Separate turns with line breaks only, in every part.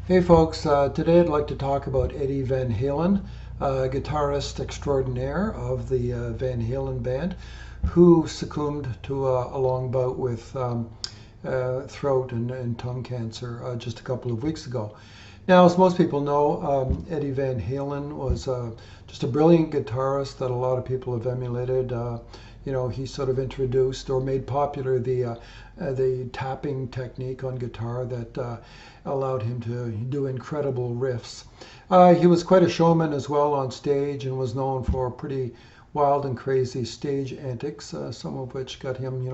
Hey folks, today I'd like to talk about Eddie Van Halen, guitarist extraordinaire of the Van Halen band, who succumbed to a long bout with throat and tongue cancer just a couple of weeks ago. Now, as most people know, Eddie Van Halen was just a brilliant guitarist that a lot of people have emulated. He sort of introduced or made popular the tapping technique on guitar that allowed him to do incredible riffs. He was quite a showman as well on stage and was known for pretty wild and crazy stage antics, some of which got him,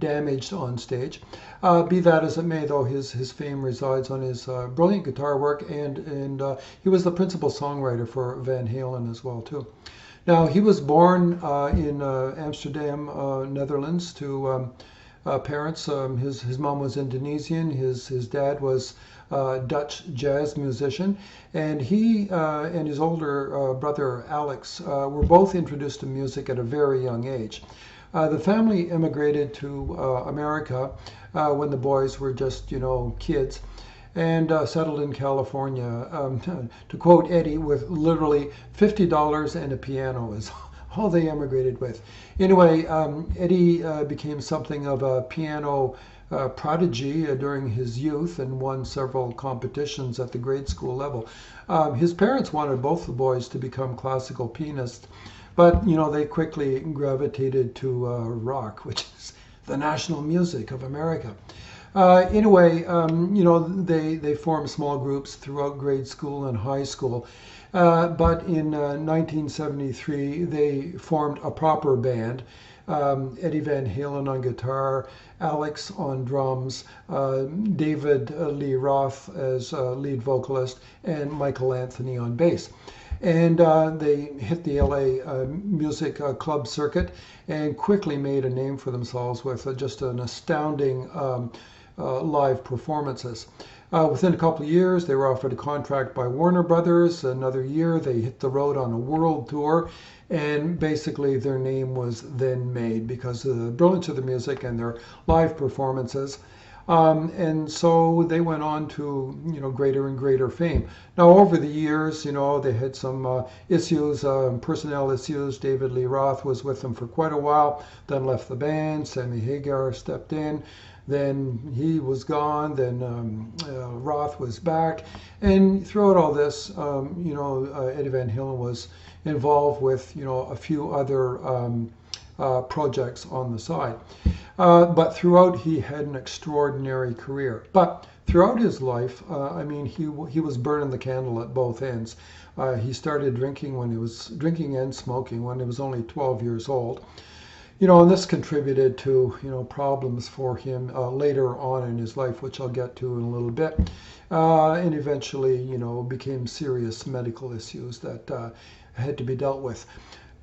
damaged on stage. Be that as it may, though, his fame resides on his brilliant guitar work, and he was the principal songwriter for Van Halen as well, too. Now, he was born in Amsterdam, Netherlands, to parents. His mom was Indonesian. His dad was Dutch jazz musician, and he and his older brother Alex were both introduced to music at a very young age. The family immigrated to America when the boys were just, kids, and settled in California. To quote Eddie, with literally $50 and a piano is all they emigrated with. Anyway, Eddie became something of a piano prodigy during his youth and won several competitions at the grade school level. His parents wanted both the boys to become classical pianists, but they quickly gravitated to rock, which is the national music of America. Anyway, they formed small groups throughout grade school and high school. But in 1973, they formed a proper band. Eddie Van Halen on guitar, Alex on drums, David Lee Roth as lead vocalist, and Michael Anthony on bass. And they hit the LA music club circuit and quickly made a name for themselves with just an astounding live performances. Within a couple of years, they were offered a contract by Warner Brothers. Another year, they hit the road on a world tour, and basically their name was then made because of the brilliance of the music and their live performances. And so they went on to, greater and greater fame. Now, over the years, they had some issues, personnel issues. David Lee Roth was with them for quite a while, then left the band. Sammy Hagar stepped in. Then he was gone. Then Roth was back. And throughout all this, Eddie Van Halen was involved with, a few other projects on the side. But throughout, he had an extraordinary career. But throughout his life, he was burning the candle at both ends. He started drinking and smoking when he was only 12 years old. And this contributed to, problems for him later on in his life, which I'll get to in a little bit. And eventually, became serious medical issues that had to be dealt with.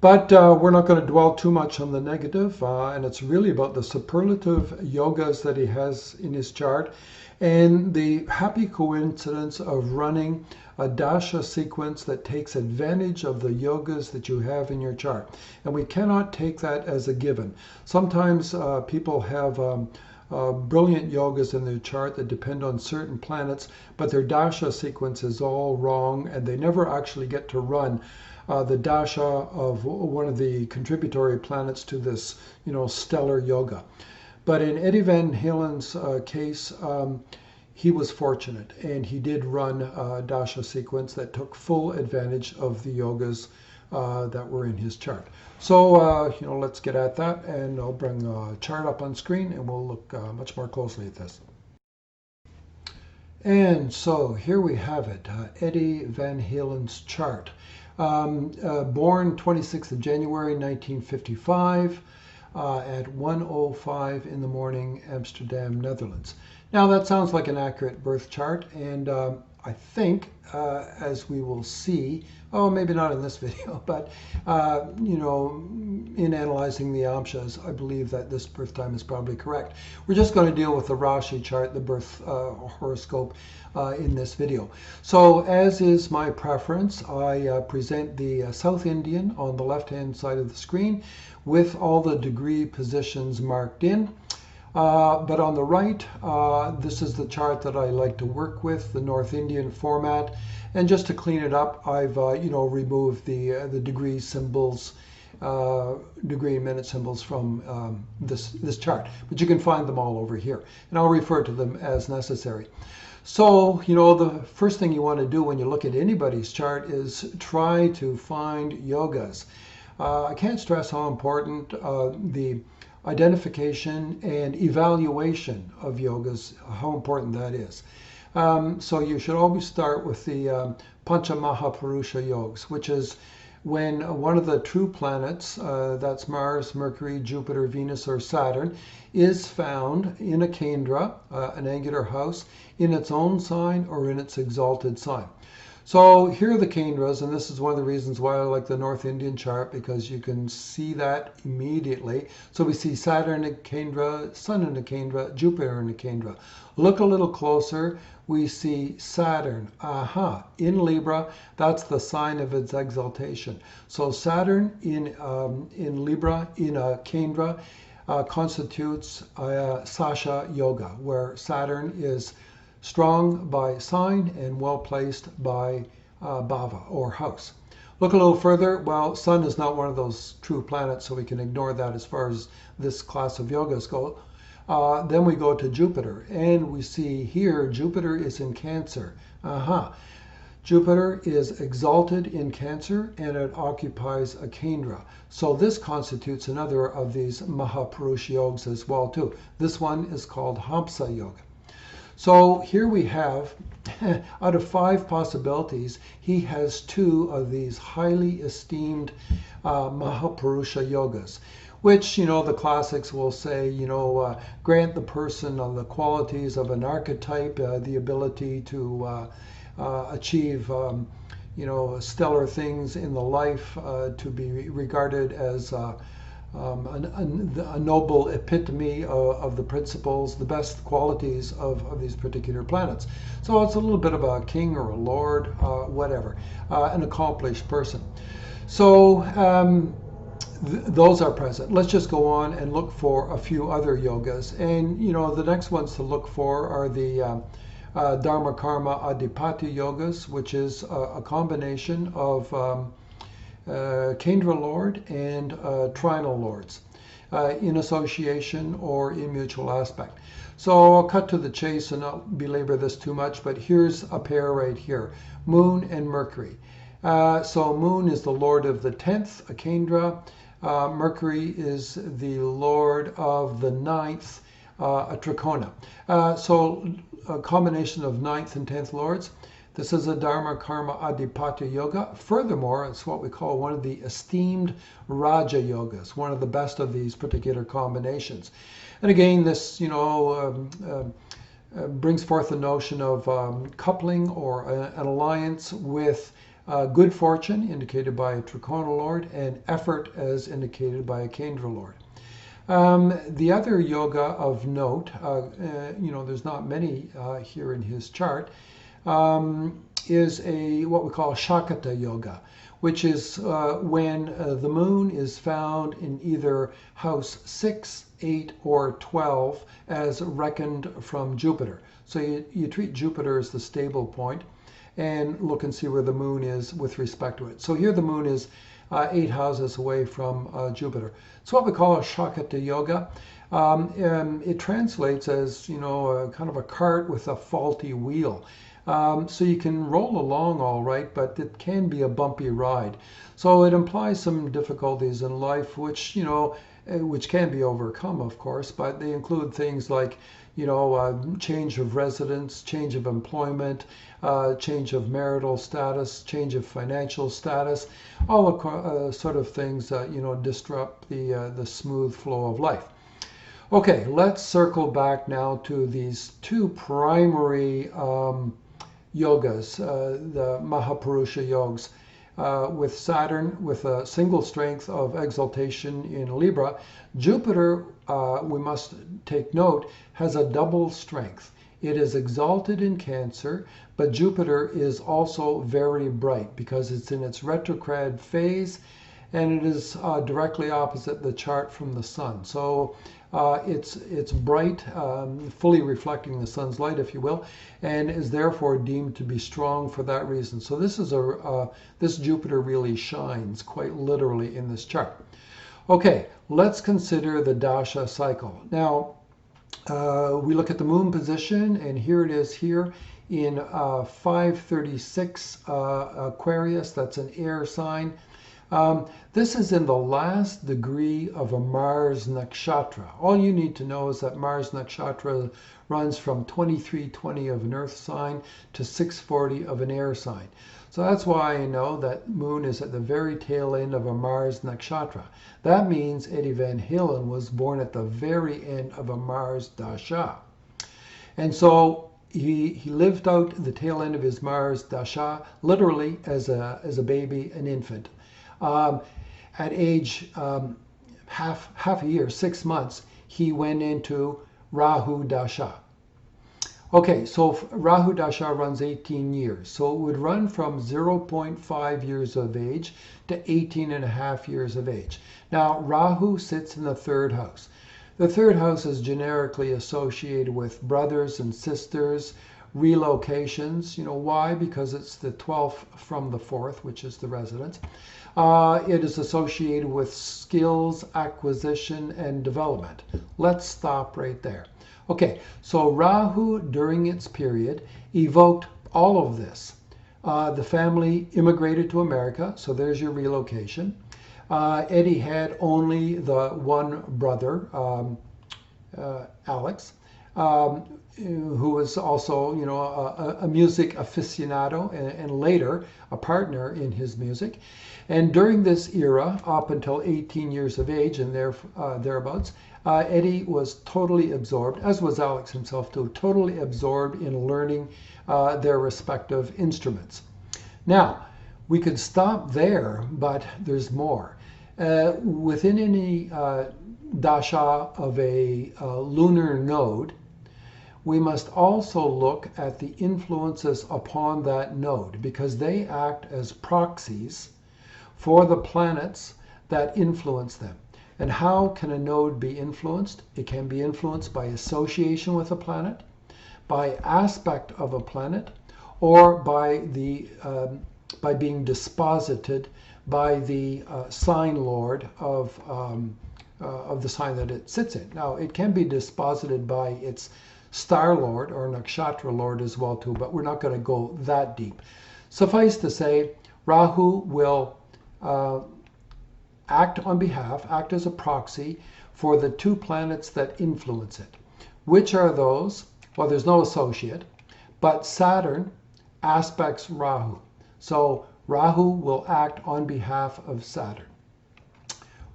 But we're not going to dwell too much on the negative, and it's really about the superlative yogas that he has in his chart and the happy coincidence of running a dasha sequence that takes advantage of the yogas that you have in your chart. And we cannot take that as a given. Sometimes people have brilliant yogas in their chart that depend on certain planets, but their dasha sequence is all wrong, and they never actually get to run the dasha of one of the contributory planets to this, stellar yoga. But in Eddie Van Halen's case, he was fortunate, and he did run a dasha sequence that took full advantage of the yogas that were in his chart. So, let's get at that, and I'll bring a chart up on screen, and we'll look much more closely at this. And so here we have it, Eddie Van Halen's chart. Born 26th of January 1955 at 1:05 in the morning, Amsterdam, Netherlands. Now that sounds like an accurate birth chart, and I think, as we will see, maybe not in this video, but in analyzing the Amshas, I believe that this birth time is probably correct. We're just going to deal with the Rashi chart, the birth horoscope, in this video. So, as is my preference, I present the South Indian on the left-hand side of the screen with all the degree positions marked in. But on the right, this is the chart that I like to work with, the North Indian format. And just to clean it up, I've removed the degree symbols, degree and minute symbols from this chart. But you can find them all over here, and I'll refer to them as necessary. So, the first thing you want to do when you look at anybody's chart is try to find yogas. I can't stress how important the identification and evaluation of yogas, how important that is. So you should always start with the Pancha Mahapurusha yogas, which is when one of the true planets, that's Mars, Mercury, Jupiter, Venus, or Saturn, is found in a kendra, an angular house, in its own sign or in its exalted sign. So here are the kendras, and this is one of the reasons why I like the North Indian chart, because you can see that immediately. So we see Saturn in a kendra, Sun in a kendra, Jupiter in a kendra. Look a little closer, we see Saturn, in Libra. That's the sign of its exaltation. So Saturn in Libra, in a kendra, constitutes Sasha yoga, where Saturn is strong by sign and well placed by bhava or house. Look a little further. Well, Sun is not one of those true planets, so we can ignore that as far as this class of yogas go. Then we go to Jupiter, and we see here Jupiter is in Cancer. Jupiter is exalted in Cancer, and it occupies a kendra. So this constitutes another of these Mahapurusha yogas as well too. This one is called Hamsa yoga. So here we have, out of 5 possibilities, he has 2 of these highly esteemed Mahapurusha yogas, which, the classics will say, grant the person the qualities of an archetype, the ability to achieve, stellar things in the life, to be regarded as a noble epitome of the principles, the best qualities of these particular planets. So it's a little bit of a king or a lord, whatever, an accomplished person. So those are present. Let's just go on and look for a few other yogas. And, the next ones to look for are the Dharma Karma Adipati yogas, which is a combination of Kendra Lord and Trinal Lords in association or in mutual aspect. So I'll cut to the chase and not belabor this too much, but here's a pair right here, Moon and Mercury. So Moon is the Lord of the 10th, a Kendra. Mercury is the Lord of the 9th, a Trikona. So a combination of 9th and 10th Lords. This is a Dharma Karma Adipati yoga. Furthermore, it's what we call one of the esteemed Raja yogas, one of the best of these particular combinations. And again, this, brings forth the notion of coupling or an alliance with good fortune, indicated by a Trikona Lord, and effort, as indicated by a Kendra Lord. The other yoga of note, there's not many here in his chart, is what we call Shakata yoga, which is when the moon is found in either house 6, 8, or 12 as reckoned from Jupiter. So you treat Jupiter as the stable point and look and see where the moon is with respect to it. So here the moon is 8 houses away from Jupiter. It's what we call a Shakata yoga. It translates as, kind of a cart with a faulty wheel. So you can roll along all right, but it can be a bumpy ride. So it implies some difficulties in life, which can be overcome, of course, but they include things like, change of residence, change of employment, change of marital status, change of financial status, all the sort of things that, disrupt the smooth flow of life. Okay, let's circle back now to these 2 primary yogas, the Mahapurusha yogas, with Saturn with a single strength of exaltation in Libra. Jupiter, we must take note, has a double strength. It is exalted in Cancer, but Jupiter is also very bright because it's in its retrograde phase, and it is directly opposite the chart from the Sun. So It's bright, fully reflecting the sun's light, if you will, and is therefore deemed to be strong for that reason. So this Jupiter really shines quite literally in this chart. Okay, let's consider the Dasha cycle. Now, we look at the moon position, and here it is here in 536 Aquarius. That's an air sign. This is in the last degree of a Mars nakshatra. All you need to know is that Mars nakshatra runs from 2320 of an earth sign to 640 of an air sign. So that's why I know that moon is at the very tail end of a Mars nakshatra. That means Eddie Van Halen was born at the very end of a Mars dasha. And so he lived out the tail end of his Mars dasha literally as a baby, an infant. At age half a year, 6 months, he went into Rahu Dasha. Okay, so Rahu Dasha runs 18 years. So it would run from 0.5 years of age to 18 and a half years of age. Now, Rahu sits in the third house. The third house is generically associated with brothers and sisters, relocations. You know why? Because it's the 12th from the 4th, which is the residence. It is associated with skills, acquisition, and development. Let's stop right there. Okay, so Rahu during its period evoked all of this. The family immigrated to America, so there's your relocation. Eddie had only the one brother, Alex, who was also, you know, a music aficionado and later a partner in his music. And during this era, up until 18 years of age and thereabouts, Eddie was totally absorbed, as was Alex himself too, totally absorbed in learning their respective instruments. Now, we could stop there, but there's more. Within any dasha of a lunar node, we must also look at the influences upon that node because they act as proxies for the planets that influence them. And how can a node be influenced? It can be influenced by association with a planet, by aspect of a planet, or by being disposited by the sign lord of the sign that it sits in. Now, it can be disposited by its star lord or nakshatra lord as well too, but we're not going to go that deep. Suffice to say, Rahu will act as a proxy for the two planets that influence it. Which are those? Well, there's no associate, but Saturn aspects Rahu. So Rahu will act on behalf of Saturn.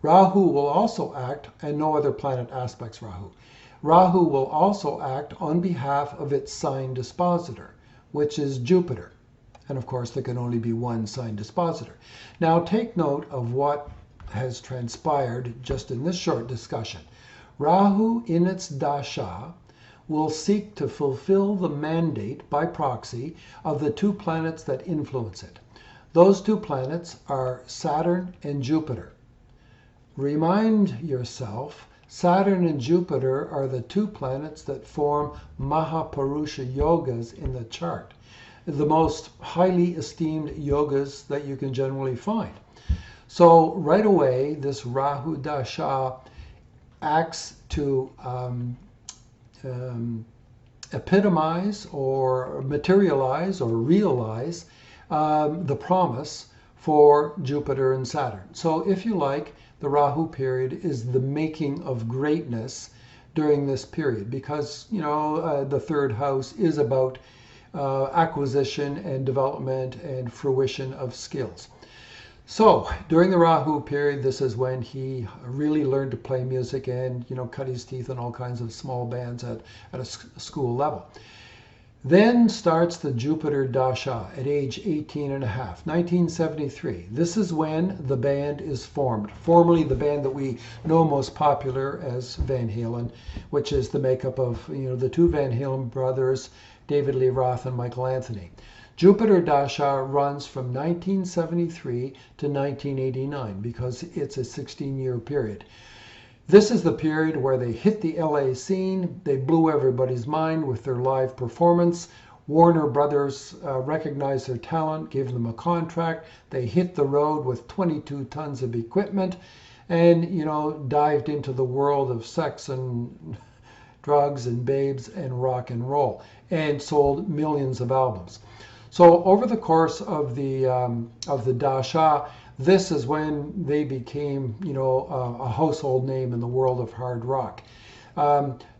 Rahu will also act, and no other planet aspects Rahu. Rahu will also act on behalf of its sign dispositor, which is Jupiter. And of course, there can only be one sign dispositor. Now, take note of what has transpired just in this short discussion. Rahu in its dasha will seek to fulfill the mandate by proxy of the two planets that influence it. Those two planets are Saturn and Jupiter. Remind yourself, Saturn and Jupiter are the two planets that form Mahapurusha yogas in the chart, the most highly esteemed yogas that you can generally find. So right away, this Rahu Dasha acts to epitomize or materialize or realize the promise for Jupiter and Saturn. So if you like, the Rahu period is the making of greatness during this period because, you know, the third house is about acquisition and development and fruition of skills. So during the Rahu period, this is when he really learned to play music and, you know, cut his teeth in all kinds of small bands at a school level. Then starts the Jupiter Dasha at age 18 and a half, 1973. This is when the band is formed, formerly the band that we know most popular as Van Halen, which is the makeup of, you know, the two Van Halen brothers, David Lee Roth and Michael Anthony. Jupiter Dasha runs from 1973 to 1989 because it's a 16-year period. This is the period where they hit the LA scene. They blew everybody's mind with their live performance. Warner Brothers recognized their talent, gave them a contract. They hit the road with 22 tons of equipment and, dived into the world of sex and drugs and babes and rock and roll, and sold millions of albums. So over the course of the Dasha, this is when they became, a household name in the world of hard rock.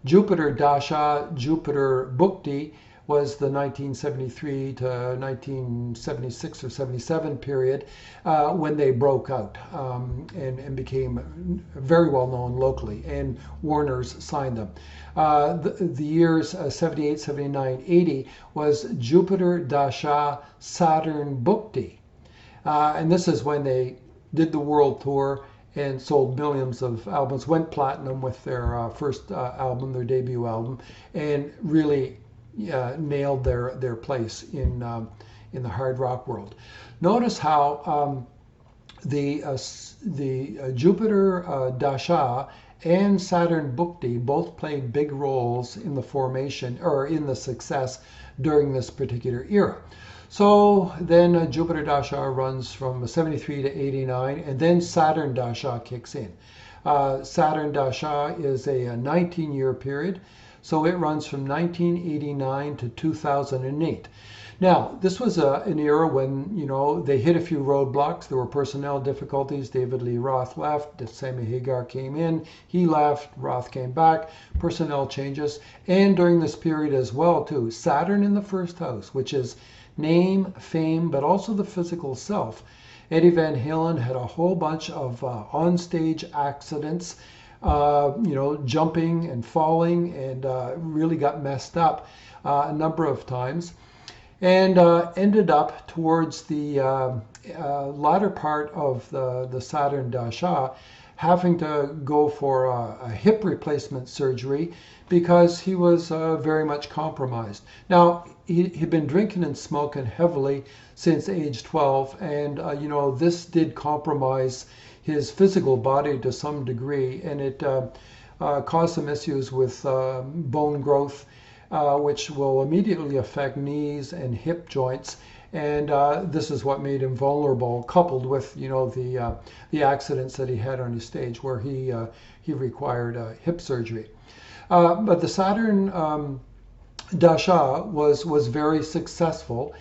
Jupiter Dasha, Jupiter Bhukti was the 1973 to 1976 or 77 period when they broke out and became very well known locally, and Warner's signed them. The years 78, 79, 80 was Jupiter Dasha Saturn Bhukti. And this is when they did the world tour and sold millions of albums, went platinum with their first album, their debut album, and really nailed their place in the hard rock world. Notice how the Jupiter Dasha and Saturn Bhukti both played big roles in the formation or in the success during this particular era. So then Jupiter Dasha runs from 73 to 89, and then Saturn Dasha kicks in. Saturn Dasha is a 19-year period, so it runs from 1989 to 2008. Now, this was an era when, they hit a few roadblocks. There were personnel difficulties. David Lee Roth left. Sammy Hagar came in. He left. Roth came back. Personnel changes. And during this period as well, too, Saturn in the first house, which is name, fame, but also the physical self. Eddie Van Halen had a whole bunch of onstage accidents, jumping and falling, and really got messed up a number of times, and ended up towards the latter part of the Saturn Dasha having to go for a hip replacement surgery because he was very much compromised. Now, he'd been drinking and smoking heavily since age 12, and this did compromise his physical body to some degree, and it caused some issues with bone growth, which will immediately affect knees and hip joints. And this is what made him vulnerable, coupled with the accidents that he had on his stage, where he required hip surgery. But the Saturn Dasha was very successful.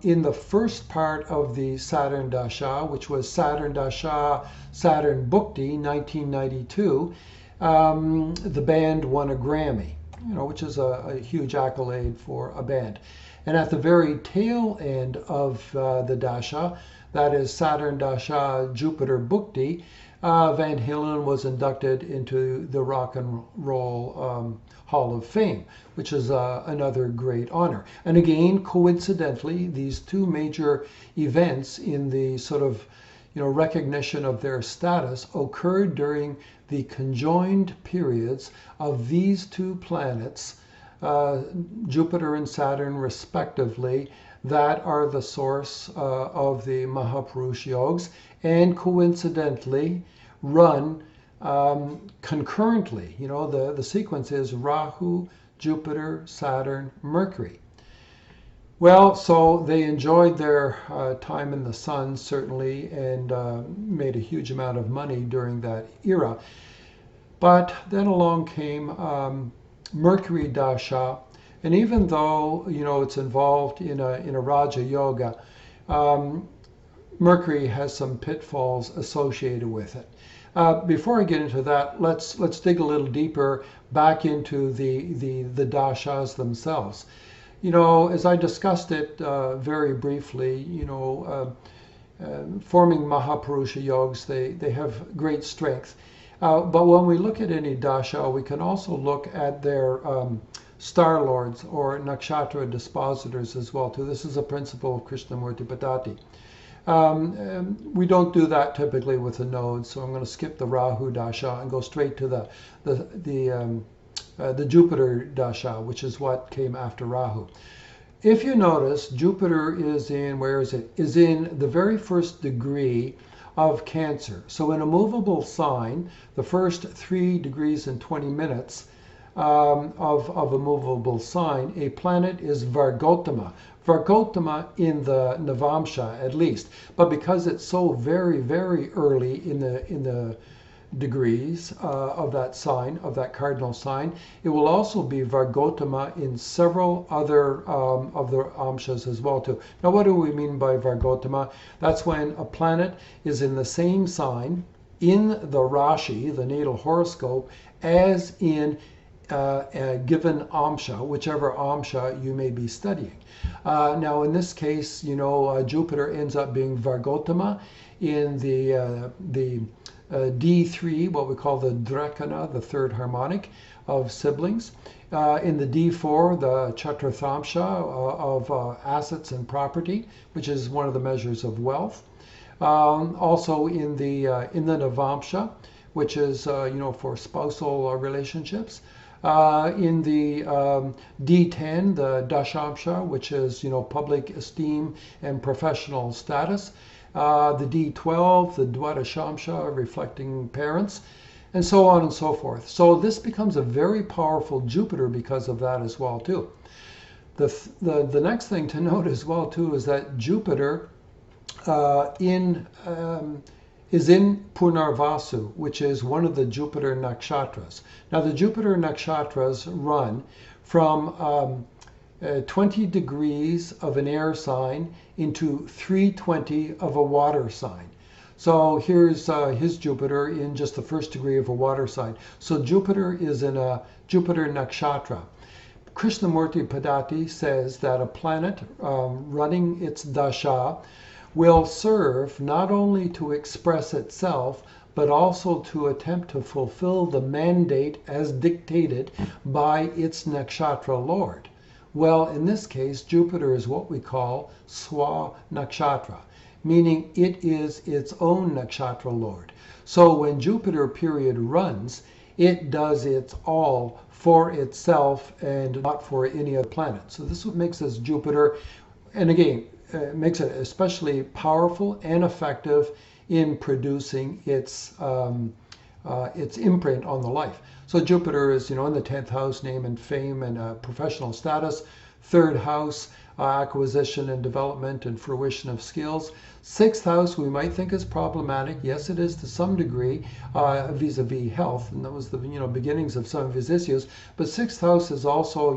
In the first part of the Saturn Dasha, which was Saturn Dasha, Saturn Bhukti, 1992, the band won a Grammy, which is a huge accolade for a band. And at the very tail end of the Dasha, that is Saturn Dasha, Jupiter Bhukti, Van Halen was inducted into the Rock and Roll Hall of Fame, which is another great honor. And again, coincidentally, these two major events in the sort of recognition of their status occurred during the conjoined periods of these two planets, Jupiter and Saturn respectively, that are the source of the Mahapurusha yogs, and coincidentally run concurrently. The sequence is Rahu, Jupiter, Saturn, Mercury. Well, so they enjoyed their time in the sun, certainly, and made a huge amount of money during that era. But then along came Mercury Dasha, and even though it's involved in a Raja Yoga, Mercury has some pitfalls associated with it. Before I get into that, let's dig a little deeper back into the dashas themselves. As I discussed it very briefly, forming Mahapurusha yogs, they have great strength. But when we look at any dasha, we can also look at their star lords or nakshatra dispositors as well too. This is a principle of Krishnamurti Bhattati. We don't do that typically with the nodes, so I'm going to skip the Rahu Dasha and go straight to the Jupiter Dasha, which is what came after Rahu. If you notice, Jupiter is in, where is it? Is in the very first degree of Cancer. So in a movable sign, the first 3 degrees and 20 minutes of a movable sign, a planet is Vargotama. Vargotama in the Navamsha at least, but because it's so very, very early in the degrees of that sign, of that cardinal sign, it will also be Vargotama in several other of the Amshas as well too. Now what do we mean by Vargotama? That's when a planet is in the same sign in the Rashi, the natal horoscope, as in a given Amsha, whichever Amsha you may be studying. Now in this case, Jupiter ends up being Vargotama in the D3, what we call the Drekana, the third harmonic of siblings. In the D4, the Chaturthamsha of assets and property, which is one of the measures of wealth. Also in the Navamsha, which is for spousal relationships. In the D10, the Dashamsha, which is public esteem and professional status. The D12, the Dwadashamsha, reflecting parents, and so on and so forth. So this becomes a very powerful Jupiter because of that as well too. The next thing to note as well too is that Jupiter is in Punarvasu, which is one of the Jupiter nakshatras. Now the Jupiter nakshatras run from 20 degrees of an air sign into 320 of a water sign. So here's his Jupiter in just the first degree of a water sign. So Jupiter is in a Jupiter nakshatra. Krishnamurti Padati says that a planet running its dasha will serve not only to express itself, but also to attempt to fulfill the mandate as dictated by its nakshatra lord. Well, in this case, Jupiter is what we call Swa Nakshatra, meaning it is its own nakshatra lord. So when Jupiter period runs, it does its all for itself and not for any other planet. So this is what makes this Jupiter, and again, makes it especially powerful and effective in producing its imprint on the life. So Jupiter is, in the 10th house, name and fame and professional status. 3rd house, acquisition and development and fruition of skills. 6th house, we might think is problematic. Yes, it is to some degree vis-a-vis health, and that was the beginnings of some of his issues. But 6th house is also,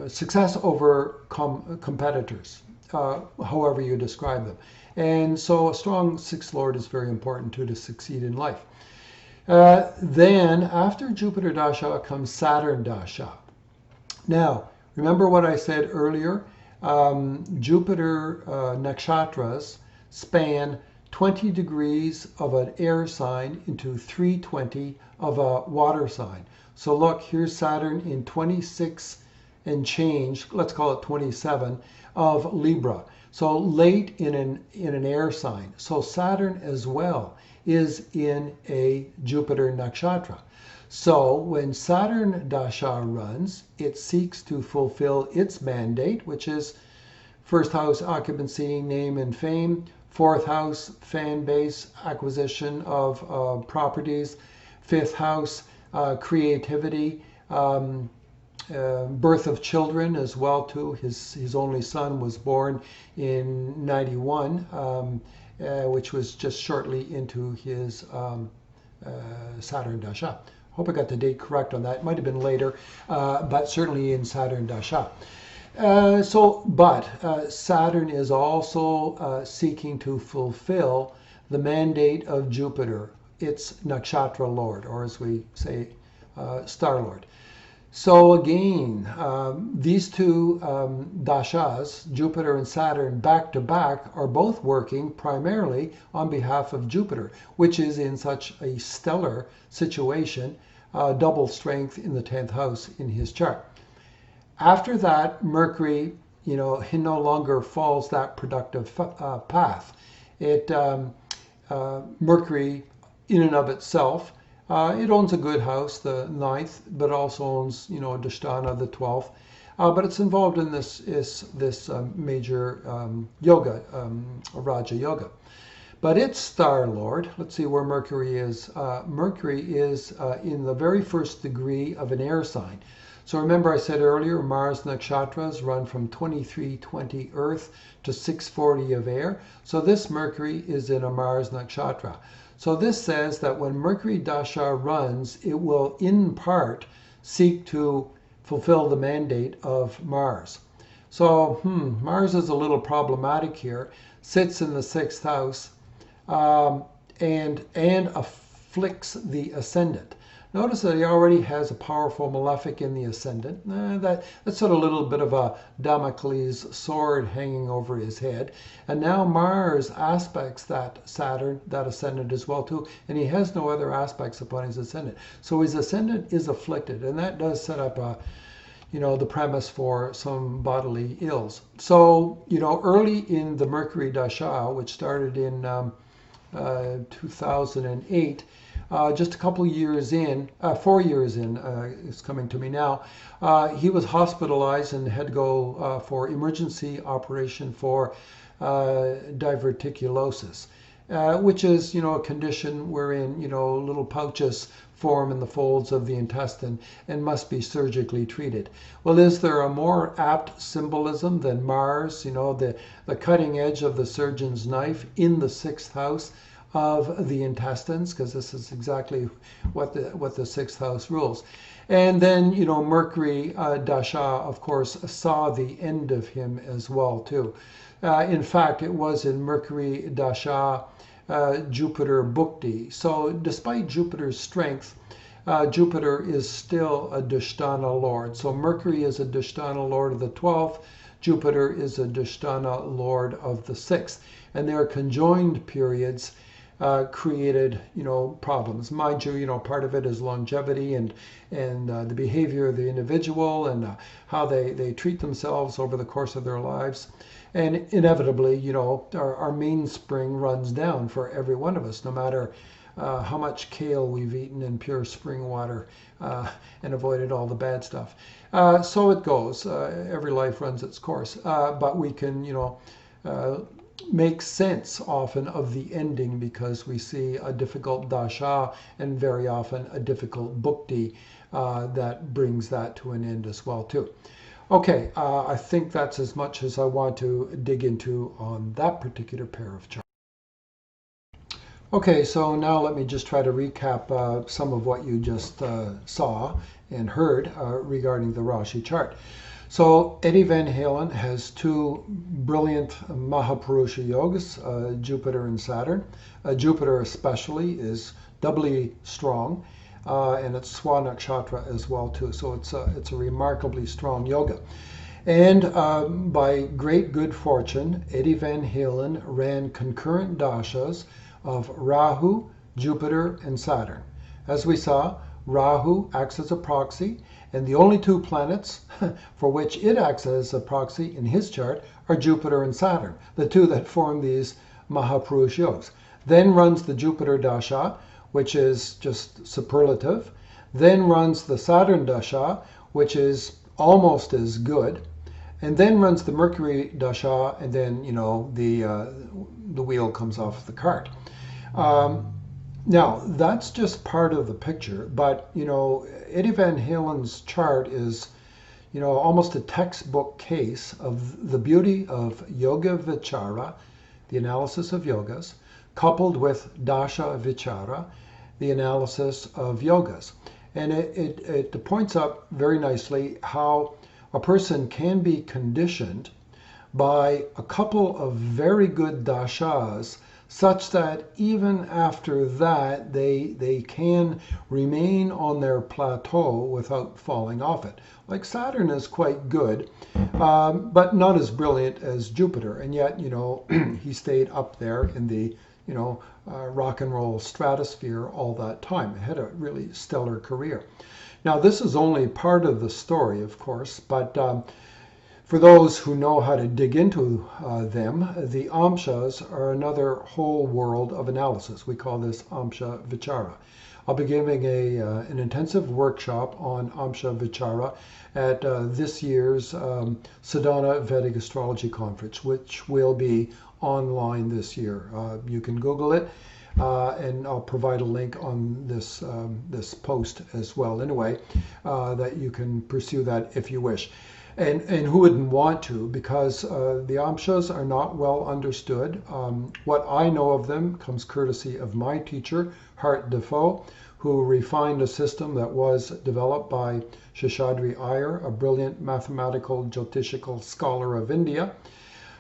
success over competitors, however you describe them. And so a strong 6th lord is very important too to succeed in life. Then after Jupiter Dasha comes Saturn Dasha. Now, remember what I said earlier? Jupiter nakshatras span 20 degrees of an air sign into 320 of a water sign. So look, here's Saturn in 26 and change, let's call it 27, of Libra. So late in an air sign. So Saturn as well is in a Jupiter nakshatra. So when Saturn Dasha runs, it seeks to fulfill its mandate, which is 1st house occupancy, name and fame, 4th house fan base, acquisition of properties, 5th house creativity, birth of children as well too. His only son was born in 91, which was just shortly into his Saturn Dasha. Hope I got the date correct on that. It might have been later, but certainly in Saturn Dasha. Saturn is also seeking to fulfill the mandate of Jupiter, its nakshatra lord, or as we say, star lord. So again, these two dashas, Jupiter and Saturn, back to back, are both working primarily on behalf of Jupiter, which is in such a stellar situation, double strength in the 10th house in his chart. After that, Mercury, he no longer follows that productive path. Mercury, in and of itself, it owns a good house, the 9th, but also owns, Dashtana, the 12th. but it's involved in this major yoga, Raja Yoga. But its star lord, let's see where Mercury is. Mercury is in the very first degree of an air sign. So remember I said earlier, Mars nakshatras run from 2320 Earth to 640 of air. So this Mercury is in a Mars nakshatra. So this says that when Mercury Dasha runs, it will in part seek to fulfill the mandate of Mars. So Mars is a little problematic here, sits in the 6th house, and afflicts the ascendant. Notice that he already has a powerful malefic in the ascendant. That's sort of a little bit of a Damocles sword hanging over his head. And now Mars aspects that Saturn, that ascendant as well too, and he has no other aspects upon his ascendant. So his ascendant is afflicted, and that does set up the premise for some bodily ills. So, early in the Mercury Dasha, which started in 2008, just a couple years in, 4 years in, it's coming to me now, he was hospitalized and had to go for emergency operation for diverticulosis, which is, a condition wherein, little pouches form in the folds of the intestine and must be surgically treated. Well, is there a more apt symbolism than Mars, the cutting edge of the surgeon's knife in the 6th house of the intestines, because this is exactly what the 6th house rules. And then, Mercury Dasha, of course, saw the end of him as well, too. In fact, it was in Mercury Dasha, Jupiter Bhukti. So despite Jupiter's strength, Jupiter is still a Dushtana lord. So Mercury is a Dushtana lord of the 12th, Jupiter is a Dushtana lord of the 6th. And their conjoined periods created, problems. Mind you, part of it is longevity and the behavior of the individual and how they treat themselves over the course of their lives. And inevitably, our mainspring runs down for every one of us, no matter how much kale we've eaten in pure spring water and avoided all the bad stuff. So it goes. Every life runs its course. But we can, make sense often of the ending because we see a difficult dasha and very often a difficult bhukti that brings that to an end as well too. Okay, I think that's as much as I want to dig into on that particular pair of charts. Okay, so now let me just try to recap some of what you just saw and heard regarding the Rashi chart. So Eddie Van Halen has two brilliant Mahapurusha yogas, Jupiter and Saturn. Jupiter especially is doubly strong, and it's Swanakshatra as well too. So it's a remarkably strong yoga. And by great good fortune, Eddie Van Halen ran concurrent dashas of Rahu, Jupiter, and Saturn. As we saw, Rahu acts as a proxy, and the only two planets for which it acts as a proxy in his chart are Jupiter and Saturn, the two that form these Mahapurusha yogas. Then runs the Jupiter Dasha, which is just superlative. Then runs the Saturn Dasha, which is almost as good. And then runs the Mercury Dasha, and then, the wheel comes off the cart. Now, that's just part of the picture, but, Eddie Van Halen's chart is, almost a textbook case of the beauty of yoga vichara, the analysis of yogas, coupled with dasha vichara, the analysis of yogas. And it points up very nicely how a person can be conditioned by a couple of very good dashas such that even after that they can remain on their plateau without falling off it. Like Saturn is quite good, but not as brilliant as Jupiter, and yet he stayed up there in the rock and roll stratosphere all that time. He had a really stellar career. Now this is only part of the story, of course, but for those who know how to dig into them, the Amshas are another whole world of analysis. We call this Amsha Vichara. I'll be giving an intensive workshop on Amsha Vichara at this year's Sadhana Vedic Astrology Conference, which will be online this year. You can Google it, and I'll provide a link on this post as well. Anyway, that you can pursue that if you wish. And who wouldn't want to, because the Amshas are not well understood. What I know of them comes courtesy of my teacher, Hart Defoe, who refined a system that was developed by Seshadri Iyer, a brilliant mathematical Jyotishical scholar of India.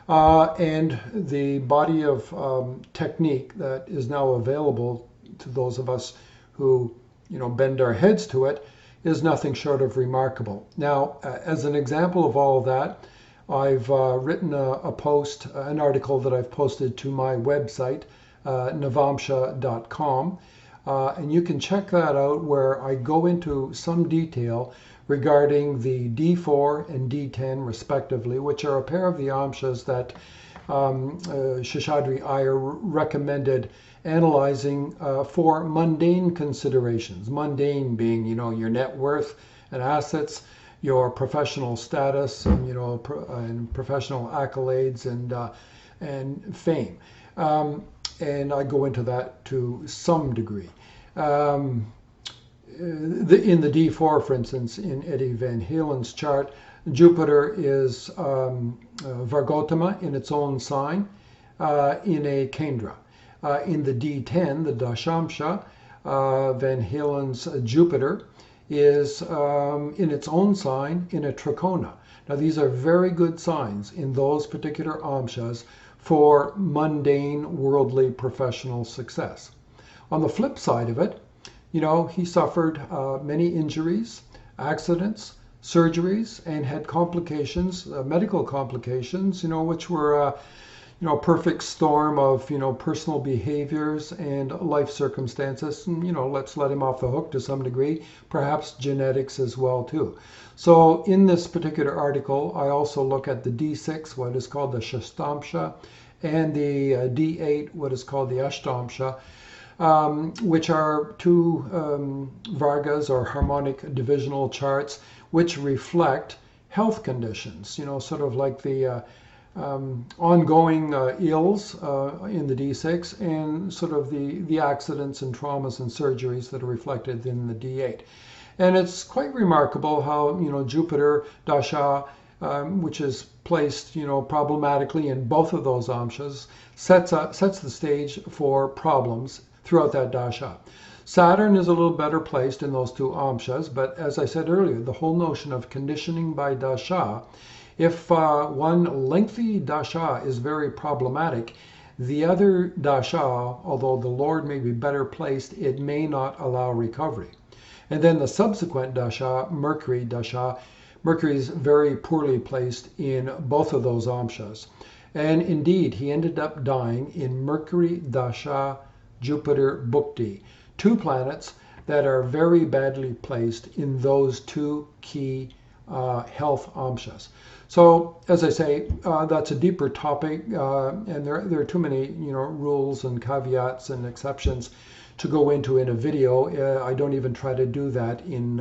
And the body of technique that is now available to those of us who, bend our heads to it, is nothing short of remarkable. Now, as an example of all of that, I've written a post, an article that I've posted to my website, navamsha.com, and you can check that out, where I go into some detail regarding the D4 and D10 respectively, which are a pair of the Amshas that Seshadri Iyer recommended analyzing for mundane considerations. Mundane being, your net worth and assets, your professional status, and and professional accolades and fame. And I go into that to some degree. In the D4, for instance, in Eddie Van Halen's chart, Jupiter is Vargotama in its own sign in a Kendra. In the D10, the Dashamsha, Van Halen's Jupiter is in its own sign in a Trikona. Now these are very good signs in those particular Amshas for mundane, worldly, professional success. On the flip side of it, he suffered many injuries, accidents, surgeries, and had complications, medical complications, which were perfect storm of, personal behaviors and life circumstances. And, let's let him off the hook to some degree, perhaps genetics as well too. So in this particular article, I also look at the D6, what is called the Shastamsha, and the D8, what is called the Ashtamsha, which are two Vargas or harmonic divisional charts, which reflect health conditions, sort of like the ongoing ills in the D6, and sort of the accidents and traumas and surgeries that are reflected in the D8. And it's quite remarkable how, Jupiter, Dasha, which is placed, problematically in both of those Amshas, sets the stage for problems throughout that Dasha. Saturn is a little better placed in those two Amshas, but as I said earlier, the whole notion of conditioning by Dasha, if one lengthy Dasha is very problematic, the other Dasha, although the Lord may be better placed, it may not allow recovery. And then the subsequent Dasha, Mercury Dasha, Mercury is very poorly placed in both of those Amshas. And indeed, he ended up dying in Mercury Dasha Jupiter Bhukti, two planets that are very badly placed in those two key health Amshas. So, as I say, that's a deeper topic, and there are too many, rules and caveats and exceptions to go into in a video. I don't even try to do that in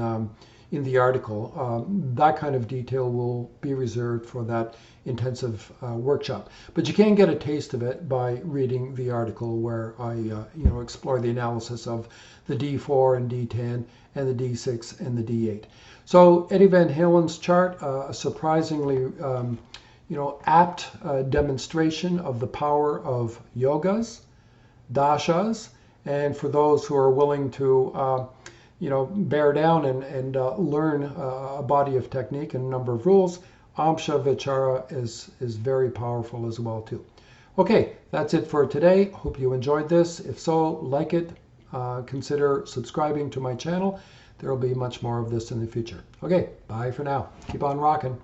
the article. That kind of detail will be reserved for that intensive workshop. But you can get a taste of it by reading the article, where I, explore the analysis of the D4 and D10 and the D6 and the D8. So Eddie Van Halen's chart, a surprisingly, apt demonstration of the power of yogas, dashas, and for those who are willing to, bear down and learn a body of technique and a number of rules, Amsha Vichara is very powerful as well too. Okay, that's it for today. Hope you enjoyed this. If so, like it. Consider subscribing to my channel. There will be much more of this in the future. Okay, bye for now. Keep on rocking.